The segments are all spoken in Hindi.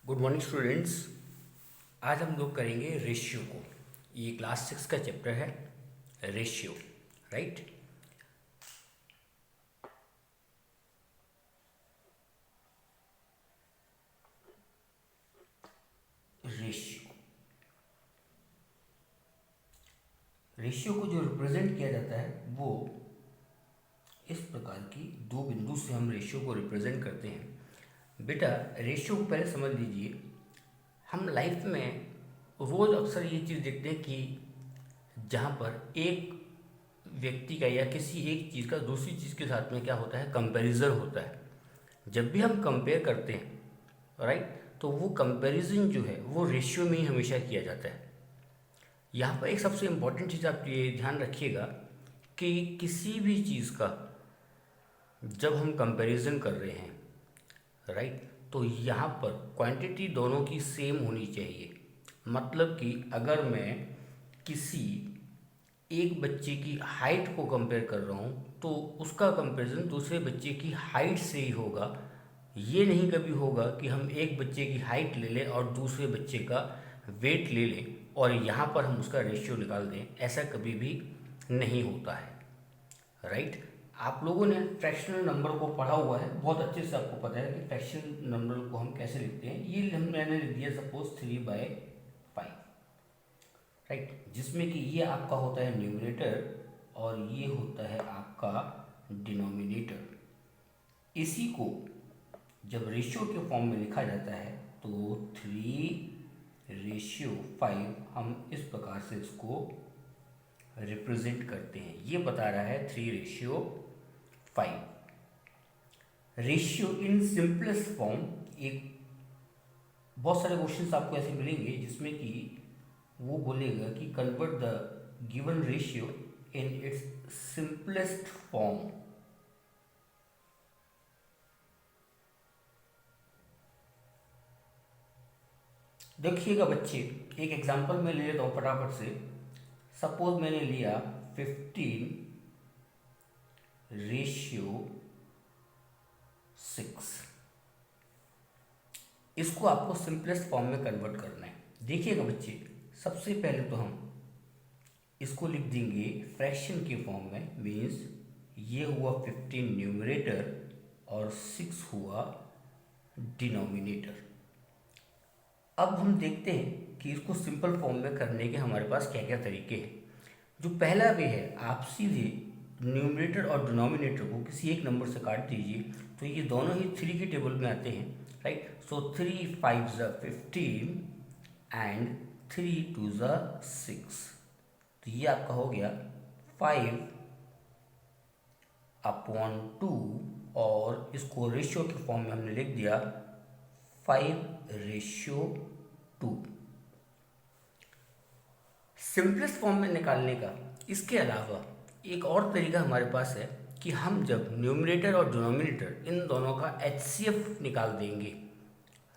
Good morning students. आज हम लोग करेंगे रेशियो को। ये क्लास 6 का चैप्टर है रेशियो, राइट। रेशियो रेशियो को जो रिप्रेजेंट किया जाता है वो इस प्रकार की दो बिंदु से हम रेशियो को रिप्रेजेंट करते हैं। बेटा, रेशियो को पहले समझ लीजिए। हम लाइफ में रोज़ अक्सर ये चीज़ देखते हैं कि जहाँ पर एक व्यक्ति का या किसी एक चीज़ का दूसरी चीज़ के साथ में क्या होता है, कंपैरिजन होता है। जब भी हम कंपेयर करते हैं, राइट, तो वो कंपैरिजन जो है वो रेशियो में ही हमेशा किया जाता है। यहाँ पर एक सबसे इम्पोर्टेंट चीज़ आप ये ध्यान रखिएगा कि किसी भी चीज़ का जब हम कंपैरिजन कर रहे हैं, राइट, तो यहाँ पर क्वांटिटी दोनों की सेम होनी चाहिए। मतलब कि अगर मैं किसी एक बच्चे की हाइट को कंपेयर कर रहा हूँ तो उसका कंपैरिजन दूसरे बच्चे की हाइट से ही होगा। ये नहीं कभी होगा कि हम एक बच्चे की हाइट ले लें और दूसरे बच्चे का वेट ले लें और यहाँ पर हम उसका रेशियो निकाल दें। ऐसा कभी भी नहीं होता है, राइट। आप लोगों ने फ्रैक्शनल नंबर को पढ़ा हुआ है, बहुत अच्छे से आपको पता है कि फ्रैक्शनल नंबर को हम कैसे लिखते हैं। ये मैंने लिख दिया सपोज 3/5, राइट, जिसमें कि ये आपका होता है न्यूमरेटर और ये होता है आपका डिनोमिनेटर। इसी को जब रेशियो के फॉर्म में लिखा जाता है तो 3/5 हम इस प्रकार से इसको रिप्रेजेंट करते हैं। ये बता रहा है 3/5। रेशियो इन सिंपलेस्ट फॉर्म, एक बहुत सारे क्वेश्चंस आपको ऐसे मिलेंगे जिसमें कि वो बोलेगा कि convert the given ratio in its simplest form. देखिएगा बच्चे, एक एग्जांपल मैं ले लेता हूँ फटाफट से। सपोज मैंने लिया 15/6। इसको आपको सिंपलेस्ट फॉर्म में कन्वर्ट करना है। देखिएगा बच्चे, सबसे पहले तो हम इसको लिख देंगे फ्रैक्शन के फॉर्म में। मीन्स ये हुआ 15 न्यूमरेटर और 6 हुआ डिनोमिनेटर। अब हम देखते हैं कि इसको सिंपल फॉर्म में करने के हमारे पास क्या क्या तरीके हैं। जो पहला वे है, आप सीधे न्यूमरेटर और डिनोमिनेटर को किसी एक नंबर से काट दीजिए तो ये दोनों ही 3 की टेबल में आते हैं, राइट। So 3×5 = 15 and 3×2 = 6। तो ये आपका हो गया 5/2 और इसको रेशियो के फॉर्म में हमने लिख दिया 5/2। सिंपलेस्ट फॉर्म में निकालने का इसके अलावा एक और तरीका हमारे पास है कि हम जब न्यूमरेटर और डिनोमिनेटर इन दोनों का HCF निकाल देंगे,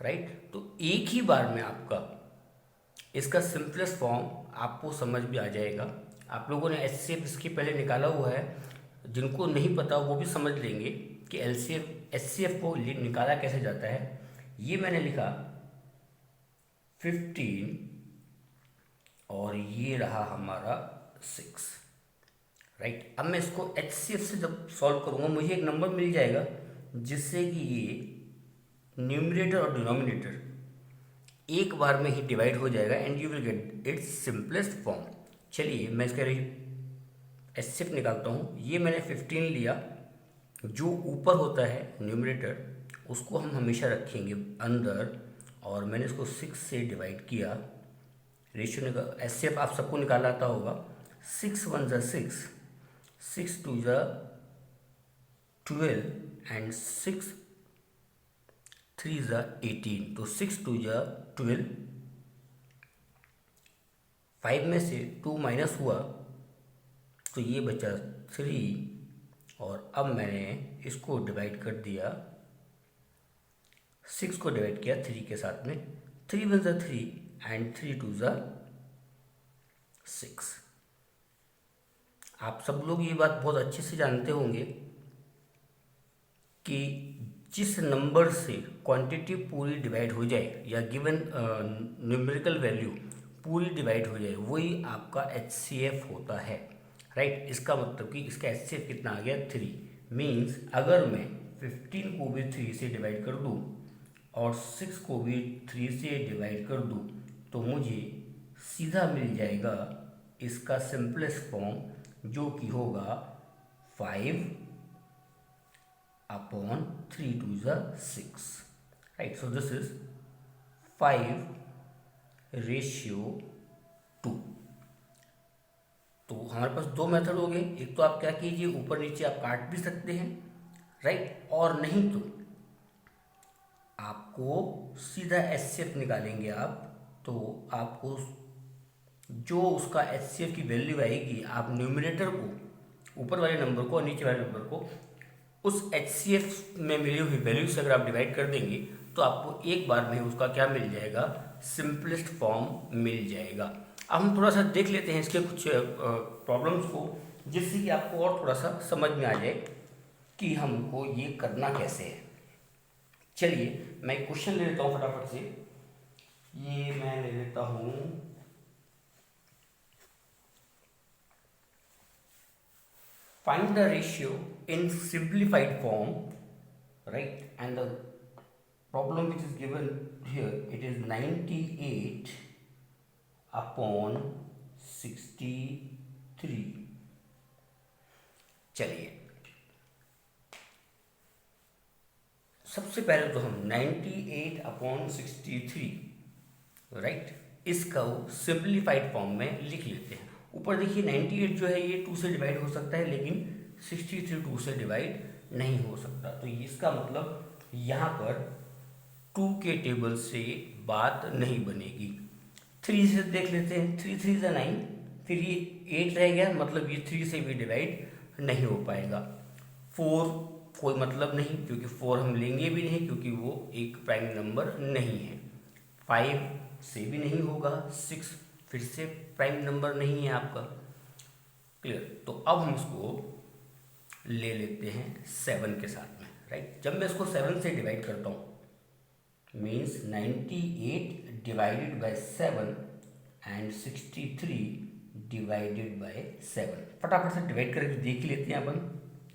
राइट, तो एक ही बार में आपका इसका सिंपलेस्ट फॉर्म आपको समझ भी आ जाएगा। आप लोगों ने HCF इसके पहले निकाला हुआ है, जिनको नहीं पता वो भी समझ लेंगे कि HCF को निकाला कैसे जाता है। ये मैंने लिखा 15 और ये रहा हमारा 6, राइट। अब मैं इसको HCF से जब सॉल्व करूँगा मुझे एक नंबर मिल जाएगा जिससे कि ये न्यूमरेटर और डिनोमिनेटर एक बार में ही डिवाइड हो जाएगा and you will get it's simplest form. चलिए मैं इसका HCF निकालता हूँ। ये मैंने 15 लिया, जो ऊपर होता है न्यूमरेटर उसको हम हमेशा रखेंगे अंदर, और मैंने इसको 6 से डिवाइड किया। रेशियो HCF आप सबको निकाला आता होगा। 6×1 = 6, 6×2 = 12 एंड 6×3 = 18। तो 6×2 = 12। 5 में से 2 माइनस हुआ तो ये बचा 3, और अब मैंने इसको डिवाइड कर दिया, 6 को डिवाइड किया 3 के साथ में। 3×1 = 3 एंड 3×2 = 6। आप सब लोग ये बात बहुत अच्छे से जानते होंगे कि जिस नंबर से क्वांटिटी पूरी डिवाइड हो जाए या गिवन न्यूमेरिकल वैल्यू पूरी डिवाइड हो जाए वही आपका HCF होता है, राइट। इसका मतलब कि इसका HCF कितना आ गया 3। मीन्स अगर मैं 15 को भी 3 से डिवाइड कर दूँ और 6 को भी 3 से डिवाइड कर दूँ तो मुझे सीधा मिल जाएगा इसका सिंपलेस्ट फॉर्म, जो कि होगा 5 upon 3 to the 6, right? So this is 5:2। तो हमारे पास दो मेथड हो गए। एक तो आप क्या कीजिए, ऊपर नीचे आप काट भी सकते हैं, राइट, और नहीं तो आपको सीधा HCF निकालेंगे आप, तो आपको जो उसका HCF की वैल्यू आएगी, आप न्यूमरेटर को, ऊपर वाले नंबर को और नीचे वाले नंबर को उस HCF में मिली हुई वैल्यू से अगर आप डिवाइड कर देंगे तो आपको एक बार में उसका क्या मिल जाएगा, सिंपलेस्ट फॉर्म मिल जाएगा। अब हम थोड़ा सा देख लेते हैं इसके कुछ प्रॉब्लम्स को, जिससे कि आपको और थोड़ा सा समझ में आ जाए कि हमको ये करना कैसे है। चलिए मैं एक क्वेश्चन ले लेता हूँ फटाफट से। ये मैं ले लेता हूँ, find the ratio in simplified form, right? And the problem which is given here, it is 98 upon 63। चलिए सबसे पहले तो हम 98 अपॉन 63, राइट, इसका सिंप्लीफाइड फॉर्म में लिख लेते हैं। ऊपर देखिए 98 जो है ये 2 से डिवाइड हो सकता है, लेकिन 63 2 से डिवाइड नहीं हो सकता। तो इसका मतलब यहाँ पर 2 के टेबल से बात नहीं बनेगी। 3 से देख लेते हैं, 3 3 × 9, फिर ये 8 रह गया, मतलब ये 3 से भी डिवाइड नहीं हो पाएगा। 4 कोई मतलब नहीं, क्योंकि 4 हम लेंगे भी नहीं, क्योंकि वो एक प्राइम नंबर नहीं है। 5 से भी नहीं होगा। 6 फिर से प्राइम नंबर नहीं है आपका। क्लियर। तो अब हम इसको ले लेते हैं 7 के साथ में, राइट। जब मैं इसको 7 से डिवाइड करता हूँ, means 98 divided by 7 and 63 divided by 7। फटाफट से डिवाइड करके देख लेते हैं अपन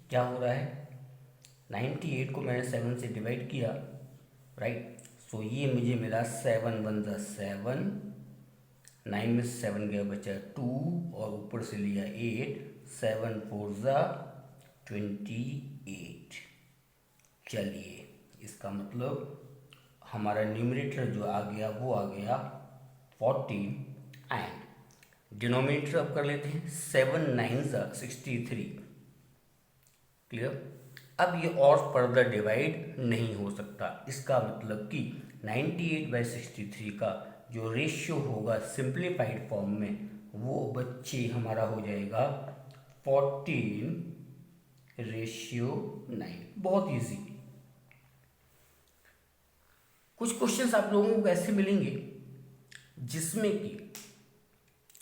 क्या हो रहा है। 98 को मैंने 7 से डिवाइड किया, राइट। सो ये मुझे मिला 7 1 × 7, 9 में 7 गया, बचा 2 और ऊपर से लिया 8, 7 4 × 28। चलिए इसका मतलब हमारा न्यूमरेटर जो आ गया वो आ गया 14 एंड डिनोमिनेटर अब कर लेते हैं 7 9 × 63। क्लियर। अब ये और फर्दर डिवाइड नहीं हो सकता। इसका मतलब कि 98/63 का जो रेशियो होगा सिंप्लीफाइड फॉर्म में, वो बच्चे हमारा हो जाएगा 14:9। बहुत इजी। कुछ क्वेश्चंस आप लोगों को ऐसे मिलेंगे जिसमें कि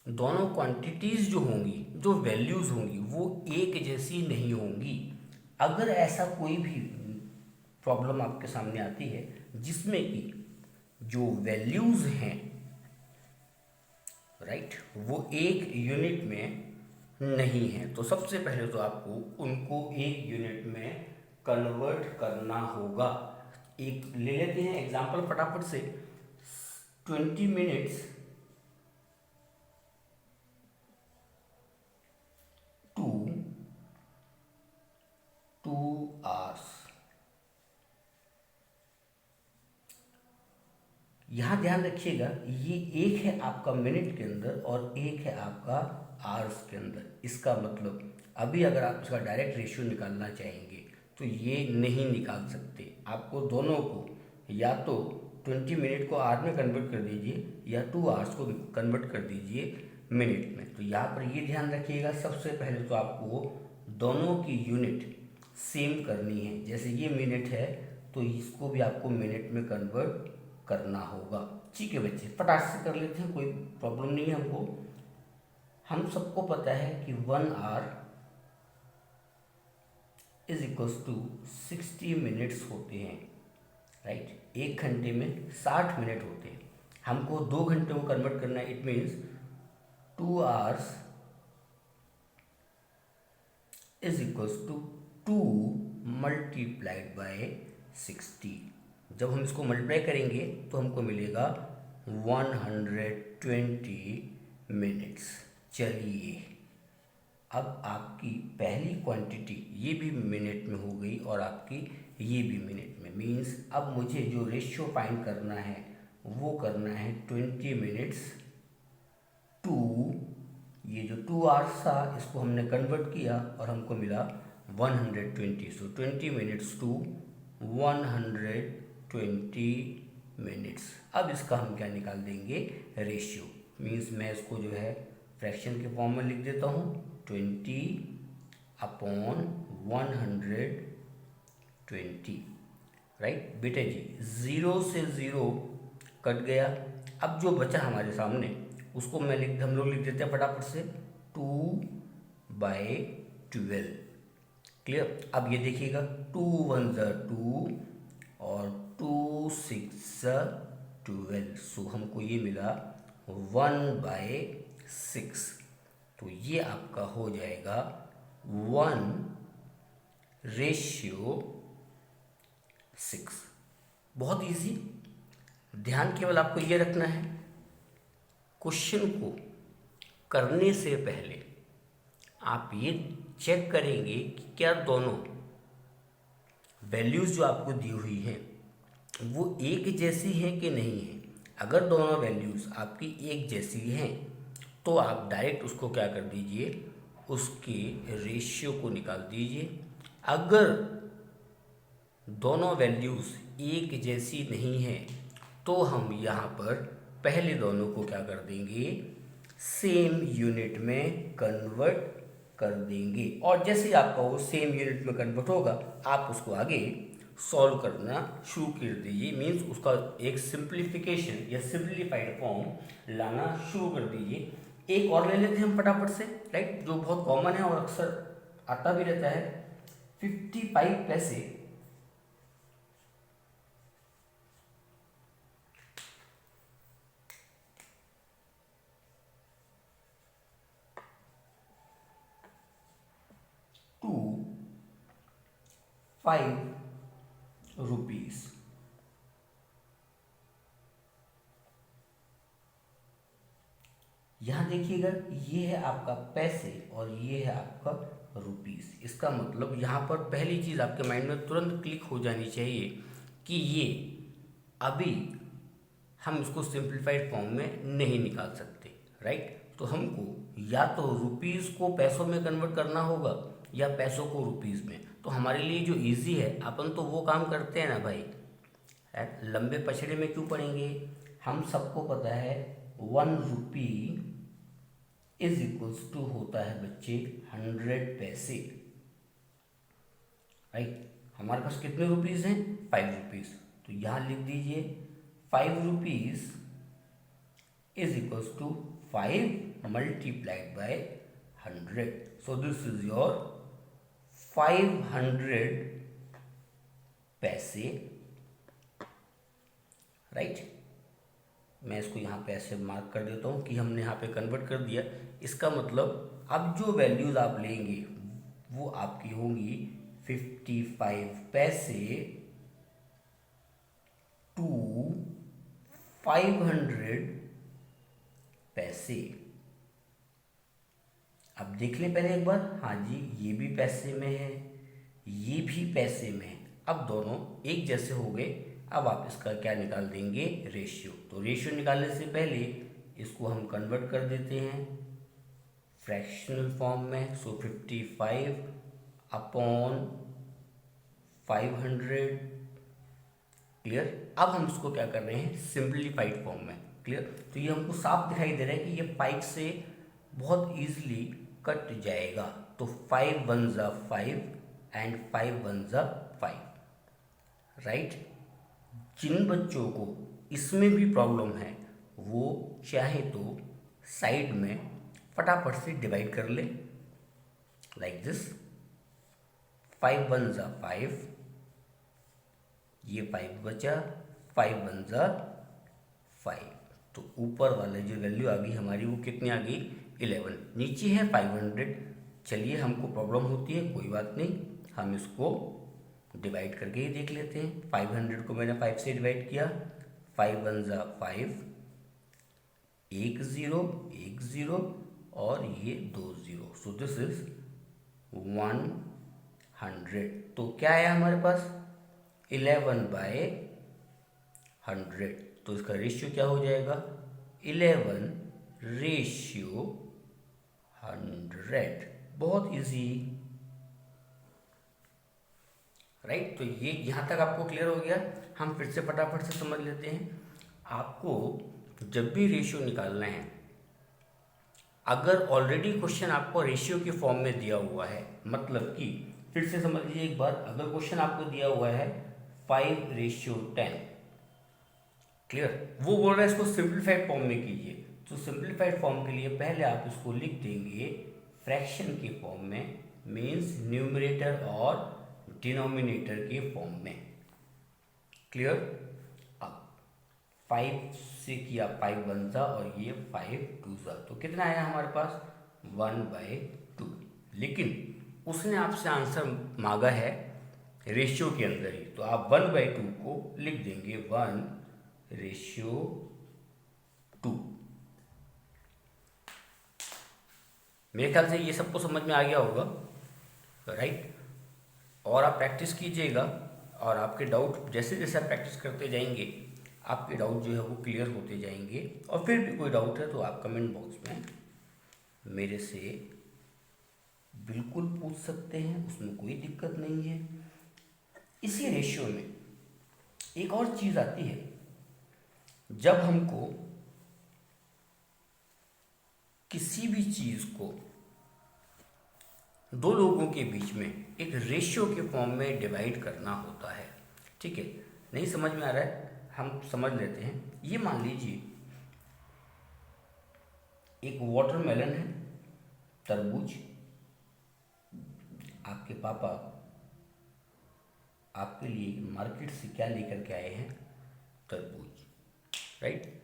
दोनों क्वांटिटीज जो होंगी, जो वैल्यूज होंगी, वो एक जैसी नहीं होंगी। अगर ऐसा कोई भी प्रॉब्लम आपके सामने आती है जिसमें कि जो वैल्यूज हैं, राइट, वो एक यूनिट में नहीं है, तो सबसे पहले तो आपको उनको एक यूनिट में कन्वर्ट करना होगा। एक ले लेते हैं एग्जांपल फटाफट से। 20 मिनट्स टू 2 hours। यहाँ ध्यान रखिएगा, ये एक है आपका मिनट के अंदर और एक है आपका आवर्स के अंदर। इसका मतलब अभी अगर आप इसका डायरेक्ट रेशियो निकालना चाहेंगे तो ये नहीं निकाल सकते। आपको दोनों को या तो 20 मिनट को आवर में कन्वर्ट कर दीजिए या 2 आवर्स को कन्वर्ट कर दीजिए मिनट में। तो यहाँ पर ये ध्यान रखिएगा, सबसे पहले तो आपको दोनों की यूनिट सेम करनी है। जैसे ये मिनट है तो इसको भी आपको मिनट में कन्वर्ट करना होगा। ठीक है बच्चे, फटाक से कर लेते हैं, कोई प्रॉब्लम नहीं है हमको। हम सबको पता है कि 1 hour is equals to 60 minutes होते हैं, राइट। 1 घंटे में 60 मिनट होते हैं। हमको 2 घंटे को कन्वर्ट करना है, it means 2 hours is equals to 2 multiplied by 60। जब हम इसको मल्टीप्लाई करेंगे तो हमको मिलेगा 120 मिनट्स। चलिए, अब आपकी पहली क्वांटिटी ये भी मिनट में हो गई और आपकी ये भी मिनट में, मीन्स अब मुझे जो रेशियो फाइंड करना है वो करना है 20 मिनट्स टू, ये जो 2 आवर्स था इसको हमने कन्वर्ट किया और हमको मिला 120। सो 20 मिनट्स टू 120 मिनट्स। अब इसका हम क्या निकाल देंगे, रेशियो। मीन्स मैं इसको जो है फ्रैक्शन के फॉर्म में लिख देता हूँ, 20/120, राइट। बेटे जी 0 से 0 कट गया। अब जो बचा हमारे सामने उसको हम लोग लिख देते हैं फटाफट से 2/12। क्लियर। अब ये देखिएगा 2 1 2 और 2 6 12। सो हमको ये मिला 1/6। तो ये आपका हो जाएगा 1/6। बहुत इजी। ध्यान केवल आपको ये रखना है, क्वेश्चन को करने से पहले आप ये चेक करेंगे कि क्या दोनों वैल्यूज़ जो आपको दी हुई हैं वो एक जैसी हैं कि नहीं है। अगर दोनों वैल्यूज़ आपकी एक जैसी हैं तो आप डायरेक्ट उसको क्या कर दीजिए, उसके रेशियो को निकाल दीजिए। अगर दोनों वैल्यूज़ एक जैसी नहीं है तो हम यहाँ पर पहले दोनों को क्या कर देंगे, सेम यूनिट में कन्वर्ट कर देंगे। और जैसे आपका वो सेम यूनिट में कन्वर्ट होगा आप उसको आगे सॉल्व करना शुरू कर दीजिए। मीन्स उसका एक सिंप्लीफिकेशन या सिंप्लीफाइड फॉर्म लाना शुरू कर दीजिए। एक और ले लेते हैं हम फटाफट से, राइट, जो बहुत कॉमन है और अक्सर आता भी रहता है। 55 पैसे 5 रुपीस। यहाँ देखिएगा ये है आपका पैसे और ये है आपका रुपीस। इसका मतलब यहाँ पर पहली चीज़ आपके माइंड में तुरंत क्लिक हो जानी चाहिए कि ये अभी हम इसको सिंप्लीफाइड फॉर्म में नहीं निकाल सकते, राइट। तो हमको या तो रुपीस को पैसों में कन्वर्ट करना होगा या पैसों को रुपीस में। तो हमारे लिए जो इजी है अपन तो वो काम करते हैं ना भाई, लंबे पछड़े में क्यों पड़ेंगे। हम सबको पता है 1 रुपी इज इक्वल्स टू होता है बच्चे 100 पैसे, राइट। हमारे पास कितने रुपीस हैं, 5 रुपीस। तो यहाँ लिख दीजिए 5 rupees is equals to 5 multiplied by 100। So this is your 500 पैसे, राइट। मैं इसको यहाँ पे ऐसे मार्क कर देता हूँ कि हमने यहाँ पे कन्वर्ट कर दिया। इसका मतलब अब जो वैल्यूज़ आप लेंगे वो आपकी होंगी 55 पैसे टू 500 पैसे। अब देख लें पहले एक बार, हाँ जी ये भी पैसे में है, ये भी पैसे में है। अब दोनों एक जैसे हो गए। अब आप इसका क्या निकाल देंगे, रेशियो। तो रेशियो निकालने से पहले इसको हम कन्वर्ट कर देते हैं फ्रैक्शनल फॉर्म में। सो 55/500, क्लियर। अब हम इसको क्या कर रहे हैं, सिंप्लीफाइड फॉर्म में, क्लियर। तो ये हमको साफ दिखाई दे रहा है कि ये 5 से बहुत ईजिली कट जाएगा। तो 5 1 जा 5 एंड 5 1 जा 5, राइट। जिन बच्चों को इसमें भी प्रॉब्लम है वो चाहे तो साइड में फटाफट से डिवाइड कर ले, लाइक दिस। 5 वन ज़ा 5, ये 5 बचा, 5 वन ज़ा 5, तो ऊपर वाला जो वैल्यू आ गई हमारी वो कितनी आ गई 11, नीचे है 500। चलिए हमको प्रॉब्लम होती है, कोई बात नहीं, हम इसको डिवाइड करके ही देख लेते हैं। 500 को मैंने 5 से डिवाइड किया, 5 वन ज़ा 5, 1 0 1 0 और ये 2 0, सो दिस इज 100। तो क्या आया हमारे पास 11/100, तो इसका रेशियो क्या हो जाएगा 11/100। बहुत इजी, राइट। तो ये यहाँ तक आपको क्लियर हो गया। हम फिर से फटाफट से समझ लेते हैं। आपको जब भी रेशियो निकालना है, अगर ऑलरेडी क्वेश्चन आपको रेशियो के फॉर्म में दिया हुआ है, मतलब कि फिर से समझ लीजिए एक बार, अगर क्वेश्चन आपको दिया हुआ है 5:10, क्लियर, वो बोल रहा है इसको सिंप्लीफाइड फॉर्म में कीजिए, तो सिंप्लीफाइड फॉर्म के लिए पहले आप इसको लिख देंगे फ्रैक्शन के फॉर्म में, मीन्स न्यूमरेटर और डिनोमिनेटर के फॉर्म में, क्लियर। अब 5 से किया 5 वन ज़ा और ये 5 टू ज़ा, तो कितना आया हमारे पास 1/2, लेकिन उसने आपसे आंसर मांगा है रेशियो के अंदर ही, तो आप 1/2 को लिख देंगे 1:2। मेरे ख्याल से ये सबको समझ में आ गया होगा, राइट। और आप प्रैक्टिस कीजिएगा, और आपके डाउट जैसे जैसे आप प्रैक्टिस करते जाएंगे आपके डाउट जो है वो क्लियर होते जाएंगे। और फिर भी कोई डाउट है तो आप कमेंट बॉक्स में मेरे से बिल्कुल पूछ सकते हैं, उसमें कोई दिक्कत नहीं है। इसी रेशियो में एक और चीज़ आती है, जब हमको किसी भी चीज़ को दो लोगों के बीच में एक रेशियो के फॉर्म में डिवाइड करना होता है, ठीक है। नहीं समझ में आ रहा है, हम समझ लेते हैं। ये मान लीजिए एक वाटरमेलन है, तरबूज, आपके पापा आपके लिए मार्केट से क्या लेकर के आए हैं, तरबूज, राइट।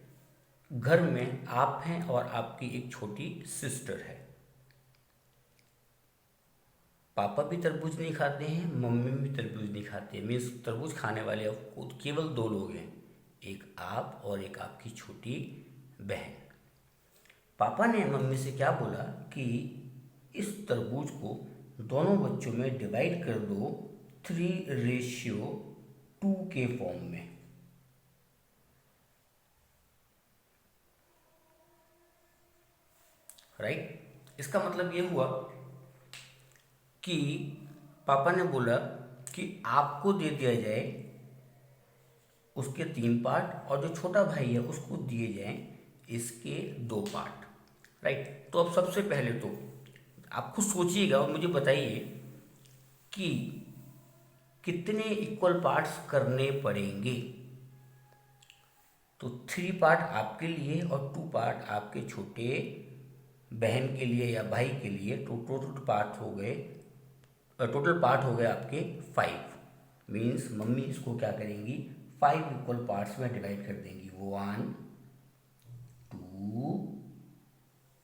घर में आप हैं और आपकी एक छोटी सिस्टर है। पापा भी तरबूज नहीं खाते हैं, मम्मी भी तरबूज नहीं खाते हैं, मीन्स तरबूज खाने वाले अब केवल दो लोग हैं, एक आप और एक आपकी छोटी बहन। पापा ने मम्मी से क्या बोला कि इस तरबूज को दोनों बच्चों में डिवाइड कर दो 3:2 के फॉर्म में, राइट। इसका मतलब ये हुआ कि पापा ने बोला कि आपको दे दिया जाए उसके 3 पार्ट और जो छोटा भाई है उसको दिए जाएं इसके 2 पार्ट, राइट। तो अब सबसे पहले तो आप खुद सोचिएगा और मुझे बताइए कि कितने इक्वल पार्ट्स करने पड़ेंगे। तो 3 पार्ट आपके लिए और 2 पार्ट आपके छोटे बहन के लिए या भाई के लिए, तो टोटल पार्ट हो गए आपके 5। मीन्स मम्मी इसको क्या करेंगी 5 इक्वल पार्ट्स में डिवाइड कर देंगी, 1 2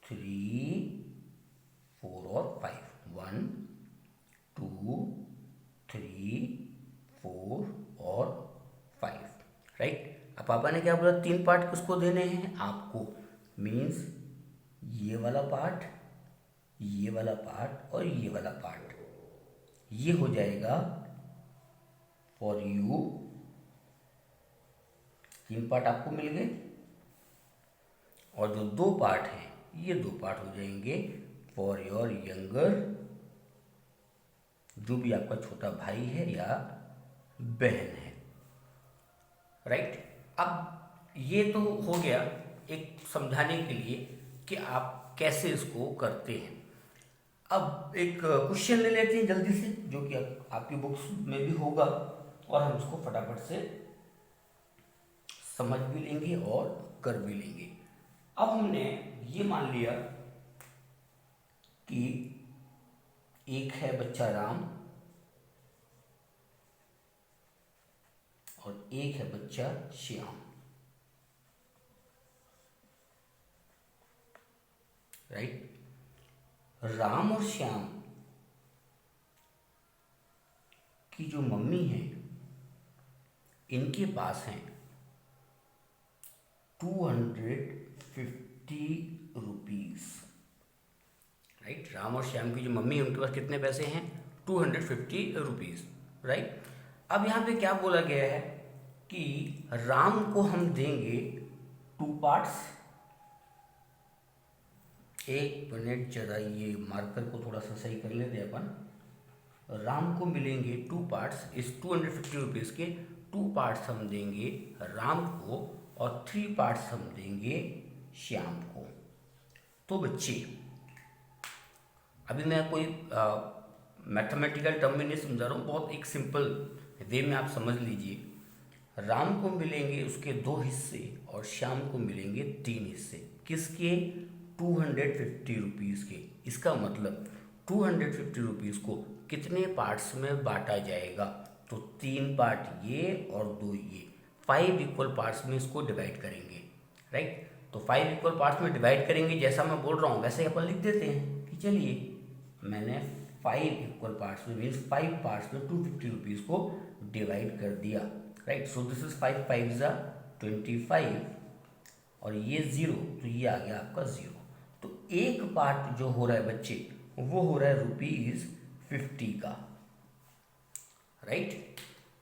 3 4 और 5, 1 2 3 4 और 5, राइट। अब पापा ने क्या बोला 3 पार्ट किसको देने हैं आपको, मीन्स ये वाला पार्ट, ये वाला पार्ट और ये वाला पार्ट, ये हो जाएगा फॉर यू। 3 पार्ट आपको मिल गए और जो 2 पार्ट हैं ये 2 पार्ट हो जाएंगे फॉर योर यंगर, जो भी आपका छोटा भाई है या बहन है, राइट। अब ये तो हो गया एक समझाने के लिए कि आप कैसे इसको करते हैं। अब एक क्वेश्चन ले लेते हैं जल्दी से, जो कि आपकी बुक्स में भी होगा, और हम इसको फटाफट से समझ भी लेंगे और कर भी लेंगे। अब हमने ये मान लिया कि एक है बच्चा राम और एक है बच्चा श्याम। राइट। राम और श्याम की जो मम्मी है, इनके पास हैं 250 रुपीज। राइट। राम और श्याम की जो मम्मी है उनके पास कितने पैसे हैं? 250 रुपीज। राइट। अब यहाँ पे क्या बोला गया है कि राम को हम देंगे 2 पार्ट्स। एक मिनट जरा ये मार्कर को थोड़ा सा सही कर लेते हैं अपन। राम को मिलेंगे 2 पार्ट्स। इस 250 रुपीज़ के 2 पार्ट्स हम देंगे राम को और 3 पार्ट्स हम देंगे श्याम को। तो बच्चे, अभी मैं कोई मैथमेटिकल टर्म में नहीं समझा रहा हूँ, बहुत एक सिंपल वे में आप समझ लीजिए। राम को मिलेंगे उसके 2 हिस्से और श्याम को मिलेंगे 3 हिस्से। किसके? 250 रुपीज़ के। इसका मतलब 250 रुपीज़ को कितने पार्ट्स में बांटा जाएगा? तो 3 पार्ट ये और 2 ये, 5 इक्वल पार्ट्स में इसको डिवाइड करेंगे। राइट। तो 5 इक्वल पार्ट्स में डिवाइड करेंगे, जैसा मैं बोल रहा हूँ वैसे ही अपन लिख देते हैं कि चलिए मैंने 5 इक्वल पार्ट्स में मीन्स 5 पार्ट्स में 250 रुपीज़ को डिवाइड कर दिया। राइट। सो दिस इज 5 5 ज़ा 25 और ये 0, तो ये आ गया आपका 0। तो एक पार्ट जो हो रहा है बच्चे वो हो रहा है ₹50 का। राइट।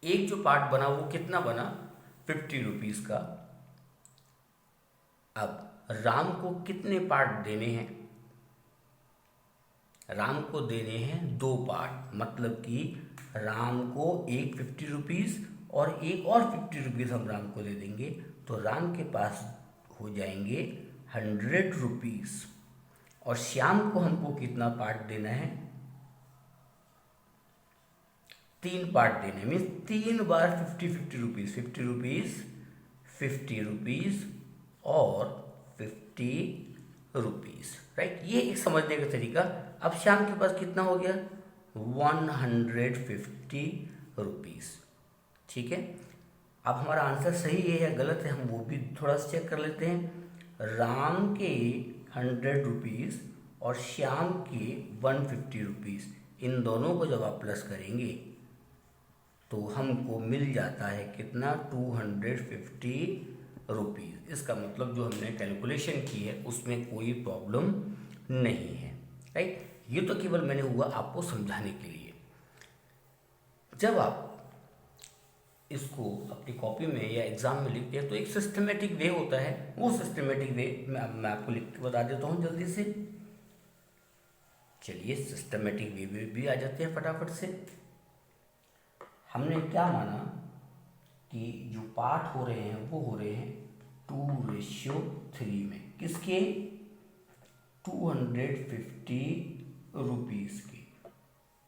एक जो पार्ट बना वो कितना बना? 50 रुपीज़ का। अब राम को कितने पार्ट देने हैं? राम को देने हैं 2 पार्ट, मतलब कि राम को एक 50 रुपीज़ और एक और 50 रुपीज़ हम राम को दे देंगे, तो राम के पास हो जाएंगे 100 रुपीज़। और श्याम को हमको कितना पार्ट देना है? 3 पार्ट देने, मीन्स 3 बार 50 रुपीज़, 50 रुपीज़, 50 रुपीज़ और 50 रुपीज़। राइट। ये एक समझने का तरीका। अब श्याम के पास कितना हो गया? 150 रुपीज़। ठीक है। अब हमारा आंसर सही है या गलत है हम वो भी थोड़ा सा चेक कर लेते हैं। राम के 100 रुपीज़ और श्याम के 150 रुपीज़, इन दोनों को जब आप प्लस करेंगे तो हमको मिल जाता है कितना? 250 रुपीज़। इसका मतलब जो हमने कैलकुलेशन की है उसमें कोई प्रॉब्लम नहीं है। राइट। ये तो केवल मैंने हुआ आपको समझाने के लिए। जब आप इसको अपनी कॉपी में या एग्ज़ाम में लिखते हैं तो एक सिस्टमेटिक वे होता है। वो सिस्टमेटिक वे मैं आपको लिख के बता देता हूँ जल्दी से। चलिए सिस्टमेटिक वे भी आ जाते हैं फटाफट से। हमने क्या माना कि जो पार्ट हो रहे हैं वो हो रहे हैं 2:3 में। किसके? 250 रुपीज़ के।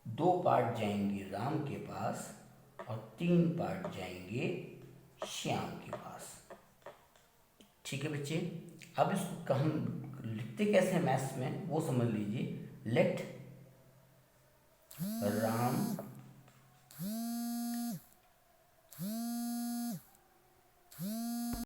2 पार्ट जाएंगे राम के पास और 3 पार्ट जाएंगे श्याम के पास। ठीक है बच्चे। अब इसको हम लिखते कैसे हैं मैथ्स में वो समझ लीजिए। लेट राम